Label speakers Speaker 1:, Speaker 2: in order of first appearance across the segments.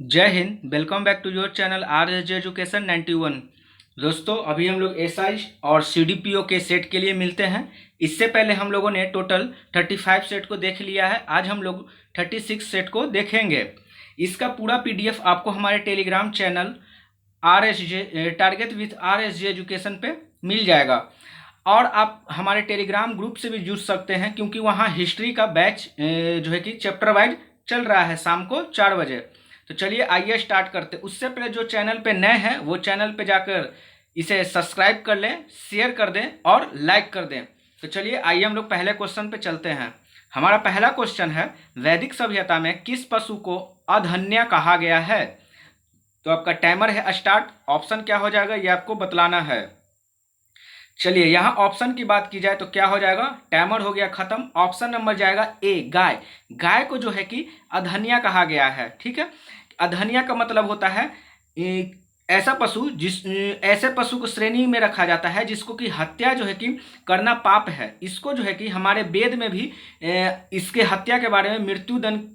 Speaker 1: जय Hind. Welcome back to your channel R S J education 91। दोस्तों, अभी हम लोग एसआई और सीडीपीओ के सेट के लिए मिलते हैं। इससे पहले हम लोगों ने टोटल 35 सेट को देख लिया है। आज हम लोग 36 सेट को देखेंगे। इसका पूरा पीडीएफ आपको हमारे Telegram channel R S J target with are S J education पे मिल जाएगा। और आप हमारे टेलीग्राम ग्रुप से भी जुड़ सकते हैं, क्योंकि वहाँ हिस्ट्री का बैच जो है कि चैप्टर वाइज चल रहा है शाम को 4 बजे। तो चलिए आइए स्टार्ट करते। उससे पहले जो चैनल पे नए हैं वो चैनल पे जाकर इसे सब्सक्राइब कर लें, शेयर कर दें और लाइक कर दें। तो चलिए आइए हम लोग पहले क्वेश्चन पे चलते हैं। हमारा पहला क्वेश्चन है, वैदिक सभ्यता में किस पशु को अधन्या कहा गया है? तो आपका टाइमर है स्टार्ट। ऑप्शन क्या हो जाएगा ये आपको बतलाना है। चलिए यहाँ ऑप्शन की बात की जाए तो क्या हो जाएगा, टाइमर हो गया खत्म। ऑप्शन नंबर जाएगा ए, गाय। गाय को जो है कि अधनिया कहा गया है। ठीक है, अधनिया का मतलब होता है ऐसा पशु ऐसे पशु को श्रेणी में रखा जाता है जिसको कि हत्या जो है कि करना पाप है। इसको जो है कि हमारे वेद में भी इसके हत्या के बारे में मृत्युदंड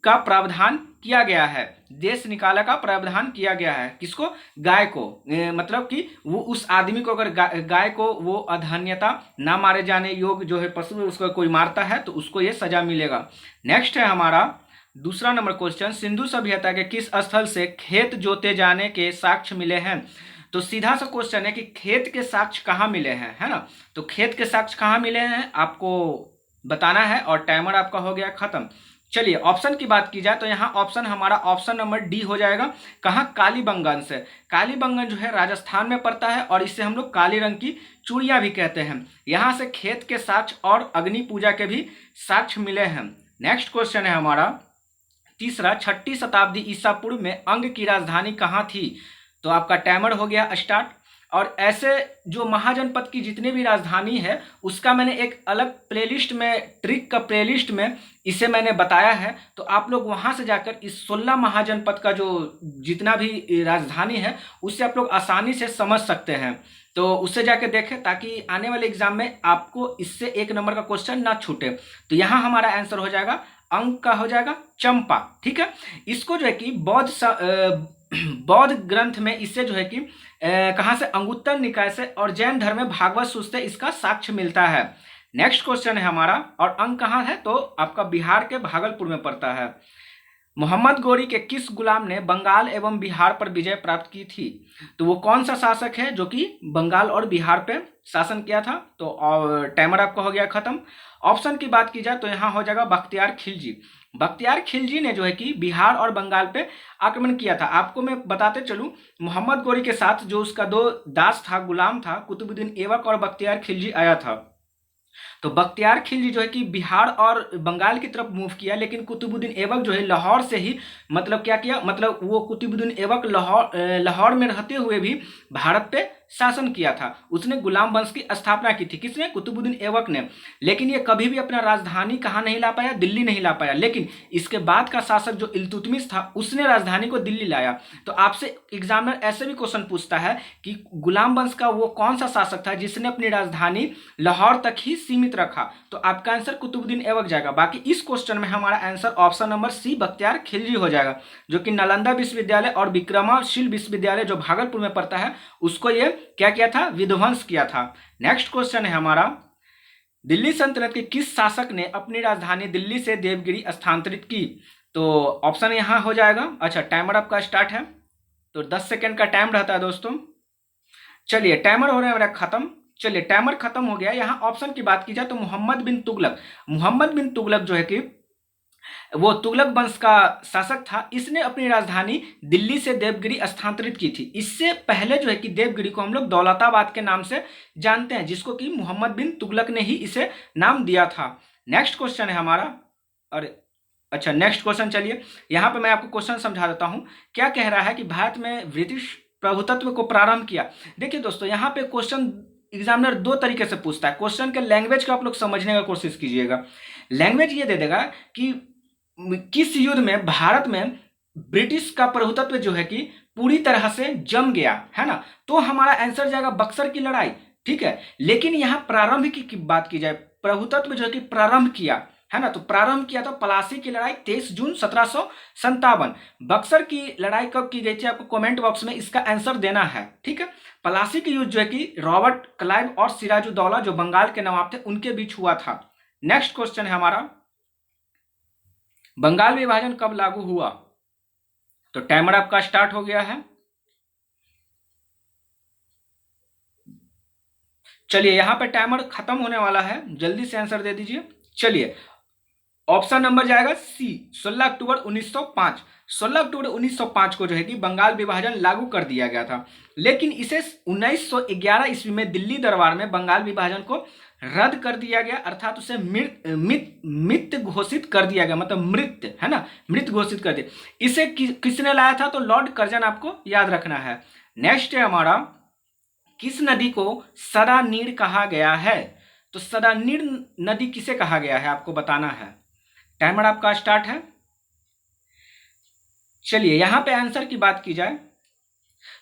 Speaker 1: का प्रावधान किया गया है। देश निकाला का प्रावधान किया गया है। किसको? गाय को। मतलब कि वो उस आदमी को अगर गाय को वो अधन्यता ना मारे जाने योग्य जो है पशु उसको कोई मारता है तो उसको ये सजा मिलेगा। नेक्स्ट है हमारा दूसरा नंबर क्वेश्चन, सिंधु सभ्यता के किस स्थल से खेत जोते जाने के साक्ष्य मिले हैं? तो सीधा सा क्वेश्चन है कि खेत के साक्ष्य कहाँ मिले हैं, है ना। तो खेत के साक्ष्य कहाँ मिले हैं आपको बताना है और टाइमर आपका हो गया खत्म। चलिए ऑप्शन की बात की जाए तो यहाँ ऑप्शन हमारा ऑप्शन नंबर डी हो जाएगा। कहाँ? कालीबंगन से। कालीबंगन जो है राजस्थान में पड़ता है और इससे हम लोग काली रंग की चूड़ियाँ भी कहते हैं। यहाँ से खेत के साक्ष्य और अग्नि पूजा के भी साक्ष्य मिले हैं। नेक्स्ट क्वेश्चन है हमारा तीसरा, 6ठी शताब्दी ईसा पूर्व में अंग की राजधानी कहाँ थी? तो आपका टाइमर हो गया स्टार्ट। और ऐसे जो महाजनपद की जितने भी राजधानी है उसका मैंने एक अलग प्लेलिस्ट में, ट्रिक का प्लेलिस्ट में इसे मैंने बताया है। तो आप लोग वहां से जाकर इस 16 महाजनपद का जो जितना भी राजधानी है उससे आप लोग आसानी से समझ सकते हैं। तो उससे जाकर देखें ताकि आने वाले एग्जाम में आपको इससे 1 नंबर का क्वेश्चन ना छूटे। तो यहाँ हमारा आंसर हो जाएगा, अंक का हो जाएगा चंपा। ठीक है, इसको जो है कि बौद्ध ग्रंथ में इससे जो है कि कहाँ से, अंगुत्तर निकाय से, और जैन धर्म में भागवत सूत्र से इसका साक्ष्य मिलता है। नेक्स्ट क्वेश्चन है हमारा, और अंक कहाँ है तो आपका बिहार के भागलपुर में पड़ता है। मोहम्मद गोरी के किस गुलाम ने बंगाल एवं बिहार पर विजय प्राप्त की थी? तो वो कौन सा शासक है जो कि बंगाल और बिहार पे शासन किया था? तो टाइमर आपका हो गया खत्म। ऑप्शन की बात की जाए तो यहाँ हो जाएगा बख्तियार खिलजी। बख्तियार खिलजी ने जो है कि बिहार और बंगाल पे आक्रमण किया था। आपको मैं बताते चलूं, मोहम्मद गोरी के साथ जो उसका 2 दास था, गुलाम था, कुतुबुद्दीन ऐबक और बख्तियार खिलजी आया था। तो बख्तियार खिलजी जो है कि बिहार और बंगाल की तरफ मूव किया, लेकिन कुतुबुद्दीन ऐबक जो है लाहौर से ही, मतलब क्या किया, मतलब वो कुतुबुद्दीन ऐबक लाहौर में रहते हुए भी भारत पे शासन किया था। उसने गुलाम वंश की स्थापना की थी। किसने? कुतुबुद्दीन ऐबक ने। लेकिन ये कभी भी अपना राजधानी कहाँ नहीं ला पाया, दिल्ली नहीं ला पाया। लेकिन इसके बाद का शासक जो इल्तुतमिश था उसने राजधानी को दिल्ली लाया। तो आपसे एग्जामिनर ऐसे भी क्वेश्चन पूछता है कि गुलाम वंश का वो कौन सा शासक था जिसने अपनी राजधानी लाहौर तक ही सीमित रखा? तो आपका आंसर कुतुबुद्दीन ऐबक जाएगा। बाकी इस क्वेश्चन में हमारा answer option number C, Bakhtiyar Khilji हो जाएगा, जो कि नालंदा विश्वविद्यालय और विक्रमशील विश्वविद्यालय जो भागलपुर में पड़ता है उसको ये क्या किया था, विध्वंस किया था। नेक्स्ट क्वेश्चन है हमारा, दिल्ली सल्तनत के किस शासक ने अपनी राजधानी दिल्ली से देवगिरी स्थानांतरित की? तो ऑप्शन यहां हो जाएगा। अच्छा, टाइमर आपका स्टार्ट है, तो 10 सेकेंड का टाइम रहता है दोस्तों। चलिए टाइमर हो रहा है मेरा खत्म। चलिए टाइमर खत्म हो गया। यहाँ ऑप्शन की बात की जाए तो मोहम्मद बिन तुगलक। मोहम्मद बिन तुगलक जो है कि वो तुगलक वंश का शासक था। इसने अपनी राजधानी दिल्ली से देवगिरी स्थानांतरित की थी। इससे पहले जो है कि देवगिरी को हम लोग दौलताबाद के नाम से जानते हैं, जिसको कि मोहम्मद बिन तुगलक ने ही इसे नाम दिया था। नेक्स्ट क्वेश्चन है हमारा, अरे अच्छा नेक्स्ट क्वेश्चन। चलिए यहाँ पे मैं आपको क्वेश्चन समझा देता हूँ। क्या कह रहा है कि भारत में ब्रिटिश प्रभुत्व को प्रारंभ किया? देखिए दोस्तों, यहाँ पे क्वेश्चन एग्जामिनर 2 तरीके से पूछता है। क्वेश्चन के लैंग्वेज को आप लोग समझने का कोशिश कीजिएगा। लैंग्वेज ये दे देगा कि किस युद्ध में भारत में ब्रिटिश का प्रभुत्व जो है कि पूरी तरह से जम गया, है ना। तो हमारा आंसर जाएगा बक्सर की लड़ाई। ठीक है, लेकिन यहाँ प्रारंभ की बात की जाए, प्रभुत्व जो है कि प्रारंभ किया, है ना। तो प्रारंभ किया था प्लासी की लड़ाई 23 जून 1757। बक्सर की लड़ाई कब की गई थी, आपको कमेंट बॉक्स में इसका आंसर देना है, ठीक है। प्लासी की युद्ध जो है कि रॉबर्ट क्लाइव और सिराजुद्दौला जो बंगाल के नवाब थे उनके बीच हुआ था। नेक्स्ट क्वेश्चन है हमारा, बंगाल विभाजन कब लागू हुआ। तो टाइमर आपका स्टार्ट हो गया है। चलिए यहाँ पे टाइमर खत्म होने वाला है, जल्दी से आंसर दे दीजिए। चलिए ऑप्शन नंबर जाएगा सी, 16 अक्टूबर 1905। 16 अक्टूबर 1905 को जो है कि बंगाल विभाजन लागू कर दिया गया था, लेकिन इसे 1911 ईस्वी में दिल्ली दरबार में बंगाल विभाजन को रद्द कर दिया गया, अर्थात उसे मृत घोषित कर दिया गया, मतलब मृत, है ना, मृत घोषित कर दिया। इसे किसने लाया था, तो लॉर्ड कर्जन, आपको याद रखना है। नेक्स्ट है हमारा, किस नदी को सदा नीर कहा गया है। तो सदा नीर नदी किसे कहा गया है, आपको बताना है। टाइमर आपका स्टार्ट है। चलिए यहां पे आंसर की बात की जाए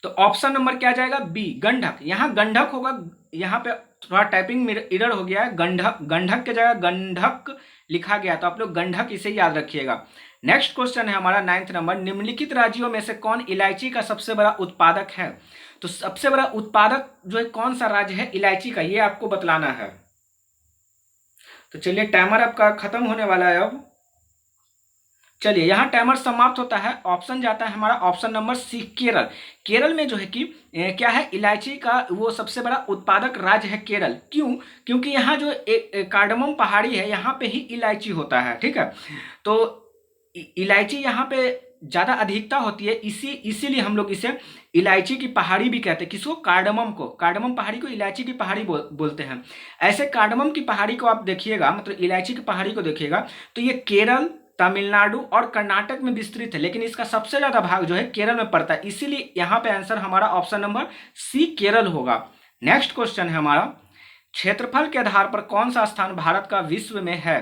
Speaker 1: तो ऑप्शन नंबर क्या जाएगा, बी, गंडक। यहां गंडक होगा, यहां पे थोड़ा टाइपिंग में एरर हो गया है, गंडक, गंडक के जगह गंडक लिखा गया, तो आप लोग गंडक इसे याद रखिएगा। नेक्स्ट क्वेश्चन है हमारा 9th नंबर, निम्नलिखित राज्यों में से कौन इलायची का सबसे बड़ा उत्पादक है। तो सबसे बड़ा उत्पादक जो है कौन सा राज्य है इलायची का, ये आपको बतलाना है। तो चलिए टाइमर आपका खत्म होने वाला है अब। चलिए यहाँ टाइमर समाप्त होता है। ऑप्शन जाता है हमारा option number C, Kerala. Kerala में जो है कि क्या है, इलायची का वो सबसे बड़ा उत्पादक राज्य है केरल। क्यों, क्योंकि यहाँ जो कार्डमम पहाड़ी है यहाँ पे ही इलायची होता है, ठीक है। तो इलायची यहाँ पे ज़्यादा अधिकता होती है, इसीलिए हम लोग इसे इलायची की पहाड़ी भी कहते हैं। किसको, कार्डमम को, कार्डमम पहाड़ी को इलायची की पहाड़ी बोलते हैं। ऐसे कार्डमम की पहाड़ी को आप देखिएगा, मतलब इलायची की पहाड़ी को देखिएगा, तो ये केरल, तमिलनाडु और कर्नाटक में विस्तृत है, लेकिन इसका सबसे ज्यादा भाग जो है केरल में पड़ता है, इसीलिए यहाँ पे आंसर हमारा ऑप्शन नंबर सी, केरल होगा। नेक्स्ट क्वेश्चन है हमारा, क्षेत्रफल के आधार पर कौन सा स्थान भारत का विश्व में है।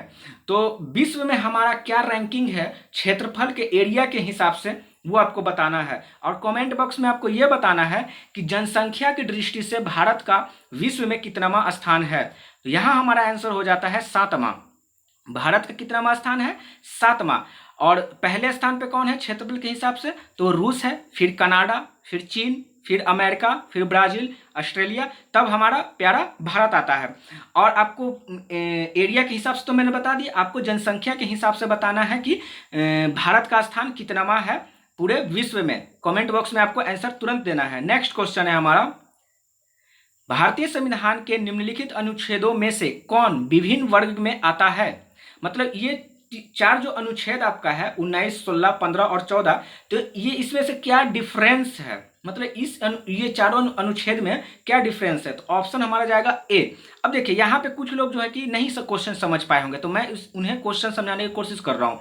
Speaker 1: तो विश्व में हमारा क्या रैंकिंग है क्षेत्रफल के एरिया के हिसाब से, वो आपको बताना है। और कमेंट बॉक्स में आपको यह बताना है कि जनसंख्या की दृष्टि से भारत का विश्व में कितनावां स्थान है। तो यहाँ हमारा आंसर हो जाता है 7वां। भारत का कितनावां स्थान है, 7वां। और पहले स्थान पे कौन है क्षेत्रफल के हिसाब से, तो रूस है, फिर कनाडा, फिर चीन, फिर अमेरिका, फिर ब्राजील, ऑस्ट्रेलिया, तब हमारा प्यारा भारत आता है। और आपको एरिया के हिसाब से तो मैंने बता दिया, आपको जनसंख्या के हिसाब से बताना है कि भारत का स्थान कितनावां है पूरे विश्व में। कमेंट बॉक्स में आपको आंसर तुरंत देना है। नेक्स्ट क्वेश्चन है हमारा, भारतीय संविधान के निम्नलिखित अनुच्छेदों में से कौन विभिन्न वर्ग में आता है। मतलब ये 4 जो अनुच्छेद आपका है 19, 16, 15 और 14, तो ये इसमें से क्या डिफरेंस है, मतलब ये चारों अनुच्छेद में क्या डिफरेंस है। तो ऑप्शन हमारा जाएगा ए। अब देखिए यहाँ पे कुछ लोग जो है कि नहीं सब क्वेश्चन समझ पाए होंगे, तो मैं उन्हें क्वेश्चन समझाने की कोशिश कर रहा हूँ।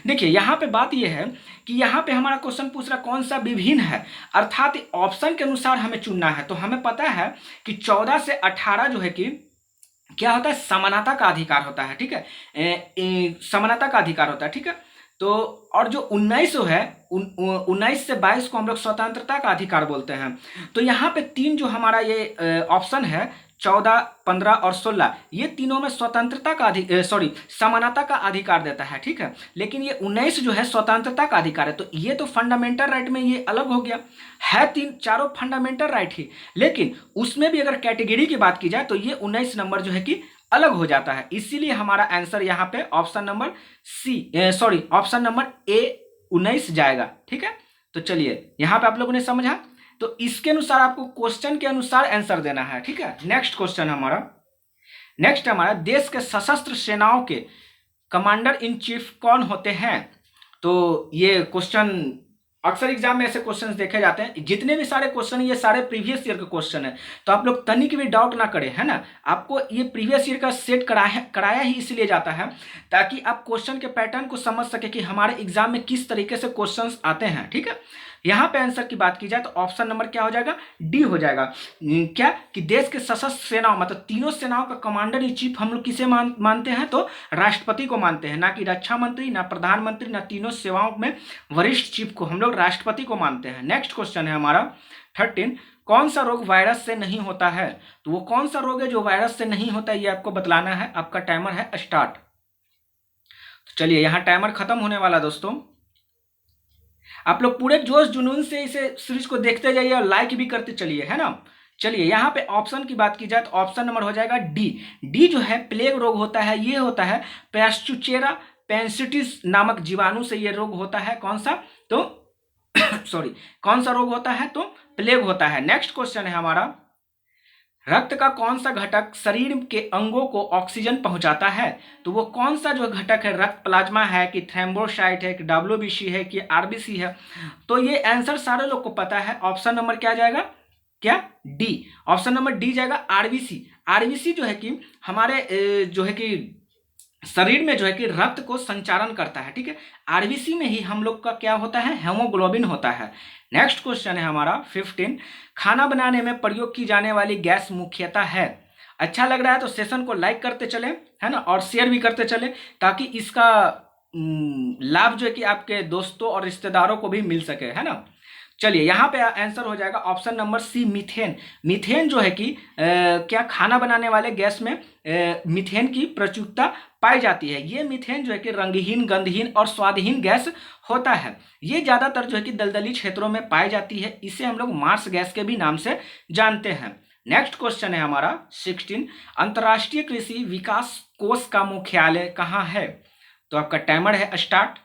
Speaker 1: देखिए यहाँ पे बात यह है कि यहाँ पे हमारा क्वेश्चन पूछ रहा कौन सा विभिन्न है, अर्थात ऑप्शन के अनुसार हमें चुनना है। तो हमें पता है कि 14 से 18 जो है कि क्या होता है, समानता का अधिकार होता है, ठीक है, समानता का अधिकार होता है, ठीक है। तो और जो 19 है 19 से 22 को हम लोग स्वतंत्रता का अधिकार बोलते हैं। तो यहाँ पे 3 जो हमारा ये ऑप्शन है 14, 15 और 16, ये तीनों में स्वतंत्रता का समानता का अधिकार देता है, ठीक है। लेकिन ये 19 जो है स्वतंत्रता का अधिकार है। तो ये तो फंडामेंटल राइट में ये अलग हो गया है, चारों फंडामेंटल राइट ही, लेकिन उसमें भी अगर कैटेगरी की बात की जाए तो ये 19 नंबर जो है कि अलग हो जाता है। इसीलिए हमारा आंसर यहाँ पे option number option number A 19 जाएगा, ठीक है। तो चलिए यहाँ पे आप लोगों ने समझा, तो इसके अनुसार आपको क्वेश्चन के अनुसार आंसर देना है, ठीक है। नेक्स्ट क्वेश्चन हमारा देश के सशस्त्र सेनाओं के कमांडर इन चीफ कौन होते हैं। तो ये क्वेश्चन अक्सर एग्जाम में ऐसे क्वेश्चंस देखे जाते हैं। जितने भी सारे क्वेश्चन ये सारे प्रीवियस ईयर के क्वेश्चन है, तो आप लोग तनिक भी डाउट ना करें, है ना। आपको ये प्रीवियस ईयर का सेट कराया ही इसलिए जाता है ताकि आप क्वेश्चन के पैटर्न को समझ सके कि हमारे एग्जाम में किस तरीके से क्वेश्चंस आते हैं, ठीक है। यहाँ पे आंसर की बात की जाए तो ऑप्शन नंबर क्या हो जाएगा, डी हो जाएगा। क्या कि देश के सशस्त्र सेनाओं मतलब तीनों सेनाओं का कमांडर इन चीफ हम लोग किसे मानते हैं, तो राष्ट्रपति को मानते हैं, ना कि रक्षा मंत्री, ना प्रधानमंत्री, ना तीनों सेवाओं में वरिष्ठ चीफ को, हम लोग राष्ट्रपति को मानते हैं। नेक्स्ट क्वेश्चन है हमारा 13, कौन सा रोग वायरस से नहीं होता है। तो वो कौन सा रोग है जो वायरस से नहीं होता है, ये आपको बतलाना है। आपका टाइमर है स्टार्ट। चलिए यहाँ टाइमर खत्म होने वाला दोस्तों। आप लोग पूरे जोश जुनून से इसे सीरीज को देखते जाइए और लाइक भी करते चलिए, है ना। चलिए यहाँ पे ऑप्शन की बात की जाए तो ऑप्शन नंबर हो जाएगा डी। डी जो है प्लेग रोग होता है, ये होता है पैस्चुचेरा पेंसिटिस नामक जीवाणु से ये रोग होता है। कौन सा? तो सॉरी, कौन सा रोग होता है? तो प्लेग होता है। नेक्स्ट क्वेश्चन है हमारा, रक्त का कौन सा घटक शरीर के अंगों को ऑक्सीजन पहुंचाता है? तो वो कौन सा जो घटक है, रक्त प्लाज्मा है कि थ्रोम्बोसाइट है कि डब्ल्यूबीसी है कि आरबीसी है? तो ये आंसर सारे लोग को पता है। ऑप्शन नंबर क्या जाएगा? क्या? डी। ऑप्शन नंबर डी जाएगा आरबीसी। आरबीसी जो है कि हमारे जो है कि शरीर में जो है कि रक्त को संचारण करता है, ठीक है। आरबीसी में ही हम लोग का क्या होता है? हेमोग्लोबिन होता है। नेक्स्ट क्वेश्चन है हमारा 15, खाना बनाने में प्रयोग की जाने वाली गैस मुख्यतः है। अच्छा लग रहा है तो सेशन को लाइक करते चले, है ना, और शेयर भी करते चले ताकि इसका लाभ जो है कि आपके दोस्तों और रिश्तेदारों को भी मिल सके, है ना। चलिए यहाँ पे आंसर हो जाएगा option number C, methane. Methane जो है कि क्या खाना बनाने वाले गैस में मीथेन की प्रचुरता पाई जाती है। ये मीथेन जो है कि रंगहीन, गंधहीन और स्वादहीन गैस होता है। ये ज्यादातर जो है कि दलदली क्षेत्रों में पाई जाती है। इसे हम लोग मार्स गैस के भी नाम से जानते हैं। नेक्स्ट क्वेश्चन है हमारा 16, अंतर्राष्ट्रीय कृषि विकास कोष का मुख्यालय कहाँ है? तो आपका टाइमर है स्टार्ट।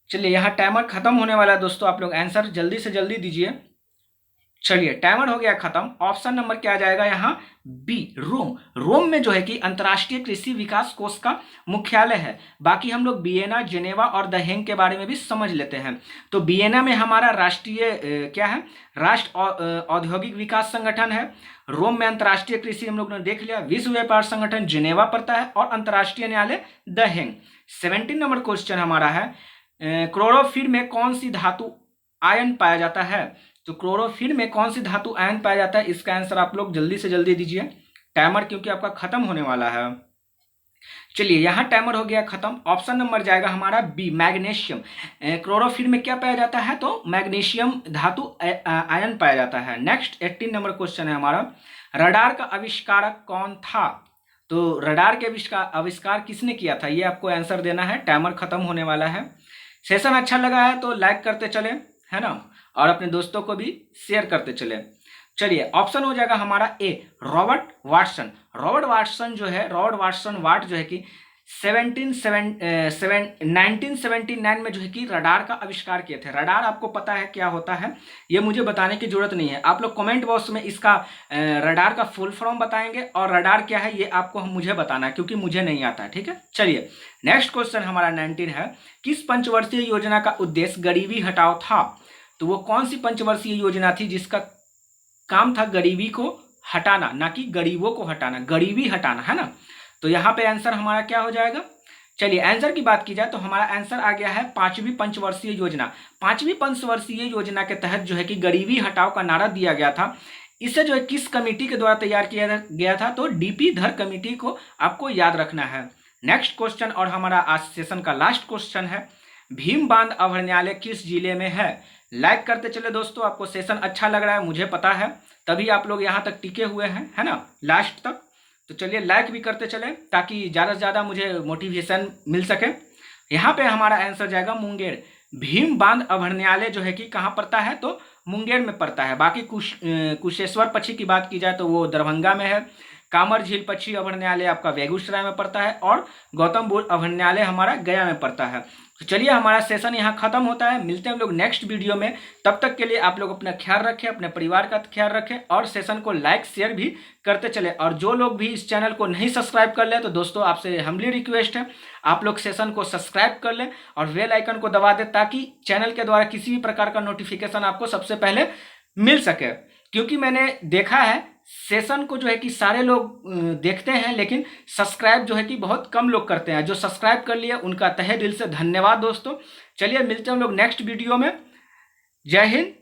Speaker 1: चलिए यहाँ टाइमर खत्म होने वाला है दोस्तों, आप लोग आंसर जल्दी से जल्दी दीजिए। चलिए टाइमर हो गया खत्म। ऑप्शन नंबर क्या जाएगा यहाँ? बी, रोम। रोम में जो है कि अंतर्राष्ट्रीय कृषि विकास कोष का मुख्यालय है। बाकी हम लोग वियना, जेनेवा और द हेग के बारे में भी समझ लेते हैं। तो वियना में हमारा राष्ट्रीय क्या है? राष्ट्र औद्योगिक विकास संगठन है। रोम में अंतर्राष्ट्रीय कृषि हम लोग ने देख लिया। विश्व व्यापार संगठन जेनेवा पड़ता है और अंतर्राष्ट्रीय न्यायालय द हेग। 17 नंबर क्वेश्चन हमारा है, क्लोरोफिल में कौन सी धातु आयन पाया जाता है? तो क्लोरोफिल में कौन सी धातु आयन पाया जाता है? इसका आंसर आप लोग जल्दी से जल्दी दीजिए, टाइमर क्योंकि आपका खत्म होने वाला है। चलिए यहाँ टाइमर हो गया खत्म। ऑप्शन नंबर जाएगा हमारा बी, मैग्नीशियम। क्लोरोफिल में क्या पाया जाता है? तो मैग्नीशियम धातु आयन पाया जाता है। नेक्स्ट 18 नंबर क्वेश्चन है हमारा, रडार का आविष्कारक कौन था? तो रडार के आविष्कार किसने किया था? ये आपको आंसर देना है। टाइमर खत्म होने वाला है। सेशन अच्छा लगा है तो लाइक करते चले, है ना, और अपने दोस्तों को भी शेयर करते चले। चलिए ऑप्शन हो जाएगा हमारा ए, रॉबर्ट वाटसन। रॉबर्ट वाटसन जो है, रॉबर्ट वाटसन वाट जो है कि 1979 में जो है कि रडार का आविष्कार किए थे। रडार आपको पता है क्या होता है, ये मुझे बताने की जरूरत नहीं है। आप लोग कमेंट बॉक्स में इसका रडार का फुल फॉर्म बताएंगे और रडार क्या है ये आपको मुझे बताना है क्योंकि मुझे नहीं आता है, ठीक है। चलिए नेक्स्ट क्वेश्चन हमारा 19 है, किस पंचवर्षीय योजना का उद्देश्य गरीबी हटाओ था? तो वो कौन सी पंचवर्षीय योजना थी जिसका काम था गरीबी को हटाना, ना कि गरीबों को हटाना, गरीबी हटाना, है ना। तो यहाँ पे आंसर हमारा क्या हो जाएगा? चलिए आंसर की बात की जाए तो हमारा आंसर आ गया है 5वीं पंचवर्षीय योजना। 5वीं पंचवर्षीय योजना के तहत जो है कि गरीबी हटाओ का नारा दिया गया था। इसे जो है किस कमेटी के द्वारा तैयार किया गया था? तो डीपी धर कमेटी को आपको याद रखना है। नेक्स्ट क्वेश्चन और हमारा आज सेशन का लास्ट क्वेश्चन है, भीम बांध अभयारण्य किस जिले में है? लाइक करते चले दोस्तों, आपको सेशन अच्छा लग रहा है मुझे पता है, तभी आप लोग यहाँ तक टिके हुए हैं, है ना, लास्ट तक। तो चलिए लाइक भी करते चले ताकि ज़्यादा से ज़्यादा मुझे मोटिवेशन मिल सके। यहाँ पे हमारा आंसर जाएगा मुंगेर। भीम बांध अभयारण्य जो है कि कहाँ पड़ता है? तो मुंगेर में पड़ता है। बाकी कुशेश्वर पक्षी की बात की जाए तो वो दरभंगा में है। कामर झील पक्षी अभयारण्य आपका बेगूसराय में पड़ता है और गौतम बुद्ध अभयारण्य हमारा गया में पड़ता है। तो चलिए हमारा सेशन यहाँ खत्म होता है, मिलते हैं हम लोग नेक्स्ट वीडियो में। तब तक के लिए आप लोग अपना ख्याल रखें, अपने परिवार का ख्याल रखें और सेशन को लाइक शेयर भी करते चले। और जो लोग भी इस चैनल को नहीं सब्सक्राइब कर ले तो दोस्तों आपसे हम्बली रिक्वेस्ट है, आप लोग सेशन को सब्सक्राइब कर लें और बेल आइकन को दबा दें ताकि चैनल के द्वारा किसी भी प्रकार का नोटिफिकेशन आपको सबसे पहले मिल सके। क्योंकि मैंने देखा है सेशन को जो है कि सारे लोग देखते हैं लेकिन सब्सक्राइब जो है कि बहुत कम लोग करते हैं। जो सब्सक्राइब कर लिए उनका तहे दिल से धन्यवाद दोस्तों। चलिए मिलते हैं हम लोग नेक्स्ट वीडियो में। जय हिंद,